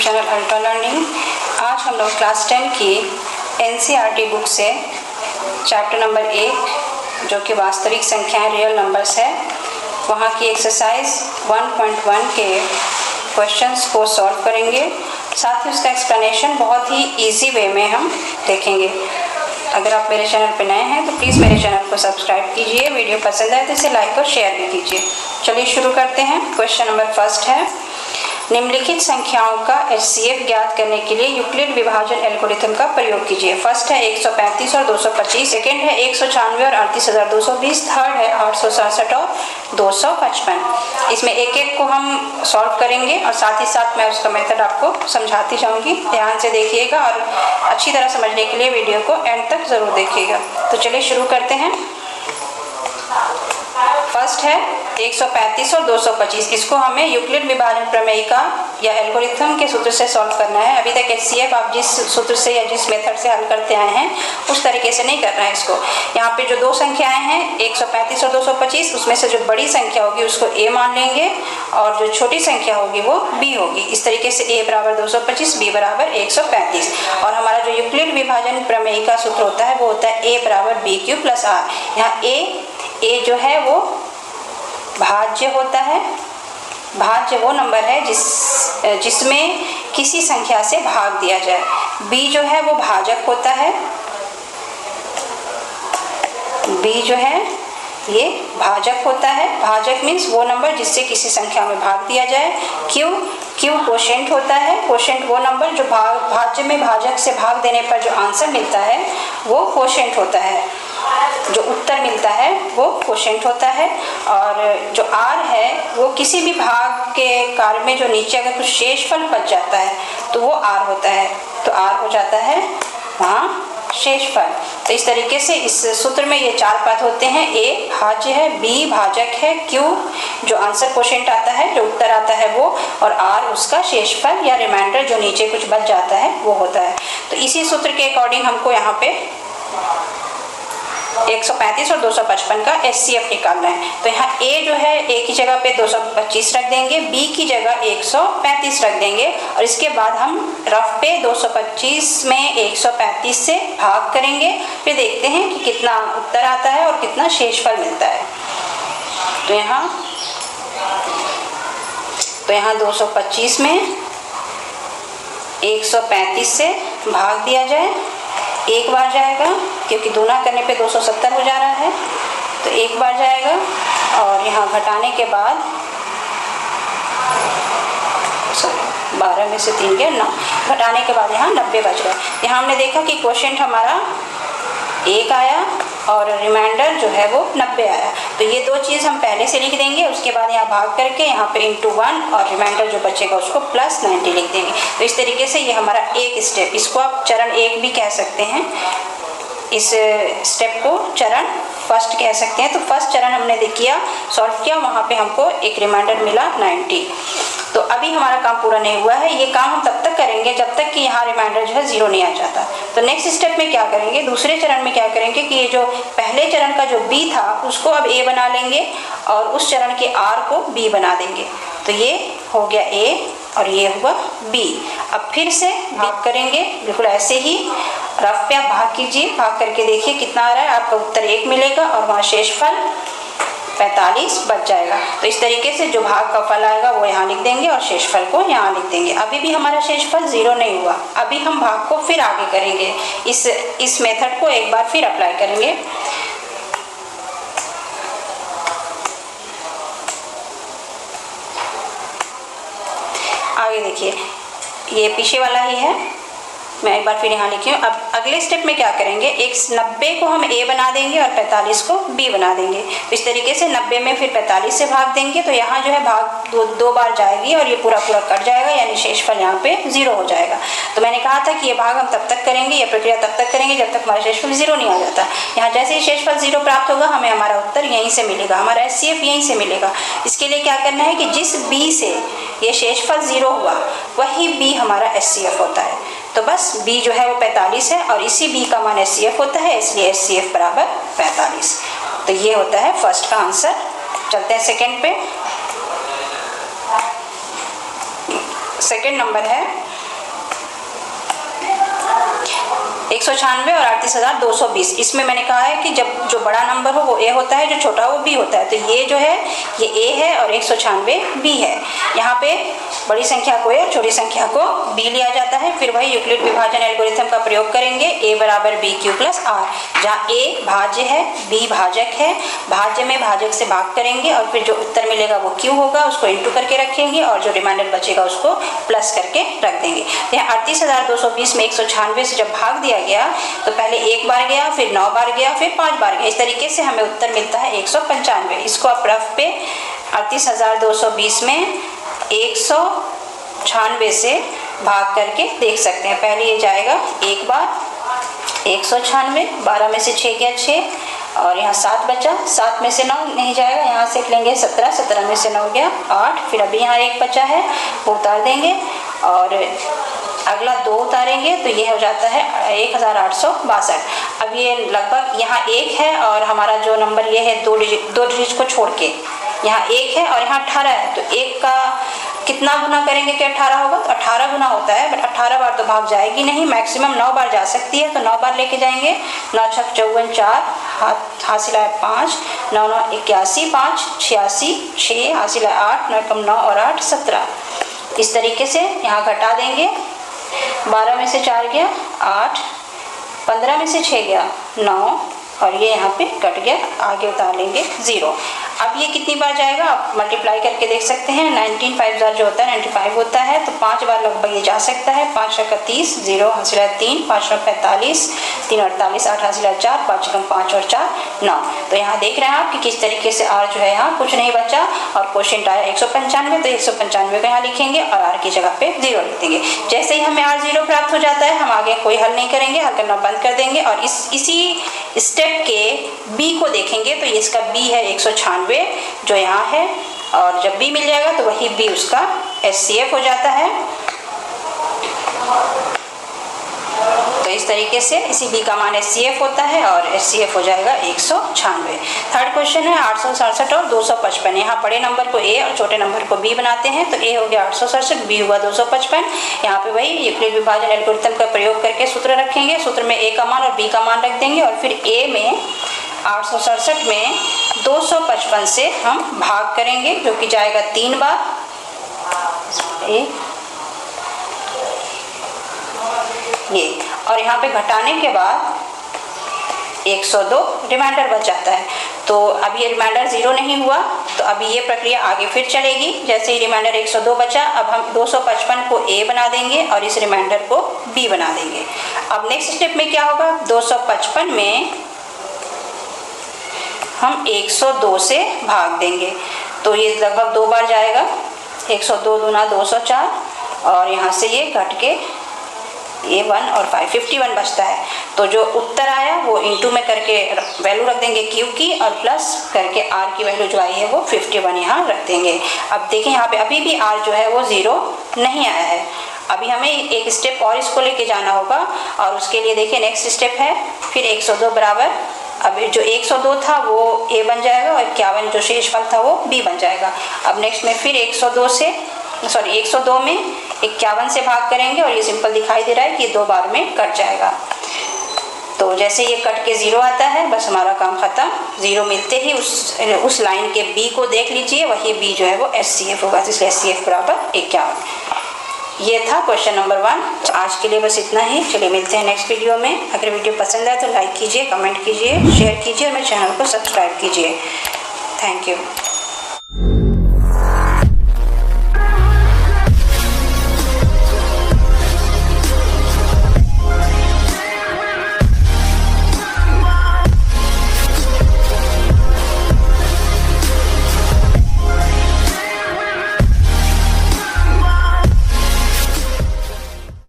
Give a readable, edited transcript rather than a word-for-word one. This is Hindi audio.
Channel ultra learning. आज हम लोग क्लास 10 की एनसीईआरटी बुक से चैप्टर नंबर 1 जो कि वास्तविक संख्याएं रियल नंबर्स है, वहाँ की एक्सरसाइज 1.1 के क्वेश्चंस को सॉल्व करेंगे। साथ ही उसका एक्सप्लेनेशन बहुत ही इजी वे में हम देखेंगे। अगर आप मेरे चैनल पर नए हैं तो प्लीज़ मेरे चैनल को सब्सक्राइब कीजिए। वीडियो पसंद आए तो इसे लाइक और शेयर भी कीजिए। चलिए शुरू करते हैं। क्वेश्चन नंबर फर्स्ट है, निम्नलिखित संख्याओं का HCF ज्ञात करने के लिए यूक्लिड विभाजन एल्गोरिथम का प्रयोग कीजिए। फर्स्ट है 135 और 225, सेकेंड है 196 और 38,220, थर्ड है 867 और 255। इसमें एक एक को हम सॉल्व करेंगे और साथ ही साथ मैं उसका मेथड आपको समझाती जाऊंगी। ध्यान से देखिएगा और अच्छी तरह समझने के लिए वीडियो को एंड तक ज़रूर देखिएगा। तो चलिए शुरू करते हैं। फर्स्ट है 135 और 225, इसको हमें यूक्लिड विभाजन प्रमेय या एल्गोरिथम के सूत्र से सॉल्व करना है। अभी तक HCF आप जिस सूत्र से या जिस मेथड से हल करते आए हैं उस तरीके से नहीं करना है इसको। यहाँ पे जो दो संख्याएं हैं 135 और 225, उसमें से जो बड़ी संख्या होगी उसको A मान लेंगे और जो छोटी संख्या होगी वो B होगी। इस तरीके से A बराबर 225, B बराबर 135। और हमारा जो यूक्लिड विभाजन प्रमेय का सूत्र होता है वो होता है A बराबर BQ प्लस R। यहाँ A जो है वो भाज्य होता है। भाज्य वो नंबर है जिसमें किसी संख्या से भाग दिया जाए। B जो है वो भाजक होता है। B जो है ये भाजक होता है। भाजक मीन्स वो नंबर जिससे किसी संख्या में भाग दिया जाए। Q कोशेंट होता है। कोशेंट वो नंबर जो भाज्य में भाजक से भाग देने पर जो आंसर मिलता है वो कोशेंट होता है। जो उत्तर मिलता है वो कोशेंट होता है। और जो R है वो किसी भी भाग के कार्य में जो नीचे अगर कुछ शेषफल बच जाता है तो वो R होता है। तो R हो जाता है वहाँ शेषफल। तो इस तरीके से इस सूत्र में ये चार पद होते हैं। A भाज्य है, B भाजक है, Q जो आंसर कोशेंट आता है, जो उत्तर आता है वो, और R उसका शेषफल या रिमाइंडर जो नीचे कुछ बच जाता है वो होता है। तो इसी सूत्र के अकॉर्डिंग हमको यहाँ पे 135 और 255 का HCF निकालना है। तो यहाँ A जो है A की जगह पे 225 रख देंगे, B की जगह 135 रख देंगे और इसके बाद हम रफ पे 225 में 135 से भाग करेंगे। फिर देखते हैं कि कितना उत्तर आता है और कितना शेषफल मिलता है। तो यहाँ 225 में 135 से भाग दिया जाए। एक बार जाएगा क्योंकि दूना करने पे 270 हो जा रहा है, तो एक बार जाएगा और यहाँ घटाने के बाद 12 में से 3 गया 9, घटाने के बाद यहाँ 90 बच गया। यहाँ हमने देखा कि क्वोशिएंट हमारा 1 आया और रिमाइंडर जो है वो 90 आया। तो ये दो चीज़ हम पहले से लिख देंगे, उसके बाद यहाँ भाग करके यहाँ पे इंटू 1 और रिमाइंडर जो बचेगा उसको प्लस 90 लिख देंगे। तो इस तरीके से ये हमारा एक स्टेप, इसको आप चरण 1 भी कह सकते हैं। इस स्टेप को चरण फर्स्ट कह सकते हैं। तो फर्स्ट चरण हमने किया, सॉल्व किया, वहाँ पे हमको एक रिमाइंडर मिला 90। तो अभी हमारा काम पूरा नहीं हुआ है। ये काम हम तब तक करेंगे जब तक कि यहाँ रिमाइंडर जो है 0 नहीं आ जाता। तो नेक्स्ट स्टेप में क्या करेंगे, दूसरे चरण में क्या करेंगे कि ये जो पहले चरण का जो B था उसको अब A बना लेंगे और उस चरण के R को B बना देंगे। तो ये हो गया A और ये हुआ B। अब फिर से भाग करेंगे, बिल्कुल ऐसे ही रफ पे आप भाग कीजिए। भाग करके देखिए कितना आ रहा है, आपका उत्तर 1 मिलेगा और वहाँ शेषफल 45 बच जाएगा। तो इस तरीके से जो भाग का फल आएगा वो यहाँ लिख देंगे और शेषफल को यहाँ लिख देंगे। अभी भी हमारा शेषफल 0 नहीं हुआ। अभी हम भाग को फिर आगे करेंगे, इस मेथड को एक बार फिर अप्लाई करेंगे। आगे देखिए, ये पीछे वाला ही है, मैं एक बार फिर यहाँ लिखी हूँ। अब अगले स्टेप में क्या करेंगे, 90 को हम A बना देंगे और 45 को B बना देंगे। तो इस तरीके से 90 में फिर 45 से भाग देंगे तो यहाँ जो है भाग दो बार जाएगी और ये पूरा कट जाएगा, यानी शेषफल यहाँ पे 0 हो जाएगा। तो मैंने कहा था कि ये भाग हम तब तक करेंगे, ये प्रक्रिया तब तक करेंगे जब तक हमारा शेषफल 0 नहीं आ जाता। यहाँ जैसे ही शेषफल 0 प्राप्त होगा हमें हमारा उत्तर यहीं से मिलेगा, हमारा HCF यहीं से मिलेगा। इसके लिए क्या करना है कि जिस B से ये शेषफल 0 हुआ वही B हमारा HCF होता है। तो बस B जो है वो 45 है और इसी B का मान HCF होता है, इसलिए HCF बराबर 45। तो ये होता है फर्स्ट का आंसर। चलते हैं सेकेंड पे। सेकेंड नंबर है 196 और 38,220। इसमें मैंने कहा है कि जब जो बड़ा नंबर हो वो ए होता है, जो छोटा हो वो बी होता है। तो ये जो है ये ए है और 196 बी है। यहाँ पे बड़ी संख्या को ए, छोटी संख्या को बी लिया जाता है। फिर वही यूक्लिड विभाजन एल्गोरिथम का प्रयोग करेंगे। ए बराबर बी क्यू प्लस आर, जहाँ ए भाज्य है, बी भाजक है। भाज्य में भाजक से भाग करेंगे और फिर जो उत्तर मिलेगा वो क्यू होगा, उसको इंटू करके रखेंगे और जो रिमाइंडर बचेगा उसको प्लस करके रख देंगे। यहाँ 38,220 में 196 से जब भाग दिया गया तो पहले एक बार गया, फिर 9 बार गया, फिर 5 बार गया। इस तरीके से हमें उत्तर मिलता है 195। इसको आप रफ पे 38,220 में 196 से भाग करके देख सकते हैं। पहले ये जाएगा एक बार 196, 12 में से 6 गया 6 और यहाँ 7 बचा, 7 में से 9 नहीं जाएगा, यहाँ से लेंगे 17, 17 में से 9 गया 8। फिर अभी यहाँ 1 बचा है वो उतार देंगे और अगला 2 उतारेंगे तो ये हो जाता है 1862। अब ये लगभग यहाँ 1 है और हमारा जो नंबर ये है 2 डिजिट को छोड़ के यहाँ 1 है और यहाँ 18 है। तो 1 का कितना गुना करेंगे कि 18 होगा? तो 18 गुना होता है, बट 18 बार तो भाग जाएगी नहीं, मैक्सिमम 9 बार जा सकती है। तो 9 बार लेके जाएंगे। 9 छक 54, 4 हासिल है 5, 9 9 81, 5 86, 6 हासिल है 8, 9 कम 9 और 8 17। इस तरीके से यहाँ घटा देंगे। 12 में से 4 गया 8, 15 में से 6 गया 9 और ये यहाँ पे कट गया, आगे उतार लेंगे 0। अब ये कितनी बार जाएगा आप मल्टीप्लाई करके देख सकते हैं। 19 5 जो होता है 95 होता है, तो 5 बार लगभग ये जा सकता है। 5 का 30, 0 हासिल है 3, 5 का 45, 3 48, 8 हासिल है 4, 5 कम 5 और 4 9। तो यहाँ देख रहे हैं आप कि किस तरीके से आर जो है यहाँ कुछ नहीं बचा और क्वोशिएंट आया 195, तो 195 को यहाँ लिखेंगे और आर की जगह पे 0 लिख देंगे। जैसे ही हमें आर 0 प्राप्त हो जाता है हम आगे कोई हल नहीं करेंगे, हल करना बंद कर देंगे और इसी स्टेप के बी को देखेंगे। तो इसका बी है 196 जो यहाँ है, और जब बी मिल जाएगा तो वही बी उसका एचसीएफ हो जाता है। तो इस तरीके से इसी बी का मान एचसीएफ होता है और एचसीएफ हो जाएगा 196। थर्ड क्वेश्चन है 867 और 255। यहाँ बड़े नंबर को ए और छोटे नंबर को बी बनाते हैं। तो ए हो गया 867, बी हुआ 255। यहाँ पे वही यूक्लिड विभाजन एल्गोरिथम का प्रयोग करके सूत्र रखेंगे। सूत्र में ए का मान और बी का मान रख देंगे और फिर ए में 867 में 255 से हम भाग करेंगे, जो कि जाएगा 3 बार। ये और यहाँ पे घटाने के बाद 102 रिमाइंडर बच जाता है। तो अब ये रिमाइंडर 0 नहीं हुआ, तो अभी ये प्रक्रिया आगे फिर चलेगी। जैसे ही रिमाइंडर 102 बचा, अब हम 255 को ए बना देंगे और इस रिमाइंडर को बी बना देंगे। अब नेक्स्ट स्टेप में क्या होगा? 255 में हम 102 से भाग देंगे, तो ये लगभग 2 बार जाएगा। 102 दूना 204 और यहाँ से ये घट के ये 1 और 5 51 बचता है। तो जो उत्तर आया वो इंटू में करके वैल्यू रख देंगे क्यू की और प्लस करके आर की वैल्यू जो आई है वो 51 यहाँ रख देंगे। अब देखें यहाँ पे अभी भी आर जो है वो 0 नहीं आया है। अभी हमें एक स्टेप और इसको लेके जाना होगा और उसके लिए देखिए नेक्स्ट स्टेप है फिर 102 बराबर, अभी जो 102 था वो ए बन जाएगा और 51 जो शेषफल था वो बी बन जाएगा। अब नेक्स्ट में फिर 102 में 51 से भाग करेंगे और ये सिंपल दिखाई दे रहा है कि 2 बार में कट जाएगा। तो जैसे ये कट के 0 आता है बस हमारा काम खत्म। 0 मिलते ही उस लाइन के बी को देख लीजिए, वही बी जो है वो एचसीएफ होगा, इसलिए एचसीएफ बराबर 51। ये था क्वेश्चन नंबर 1। आज के लिए बस इतना ही। चलिए मिलते हैं नेक्स्ट वीडियो में। अगर वीडियो पसंद आए तो लाइक कीजिए, कमेंट कीजिए, शेयर कीजिए और मेरे चैनल को सब्सक्राइब कीजिए। Thank you.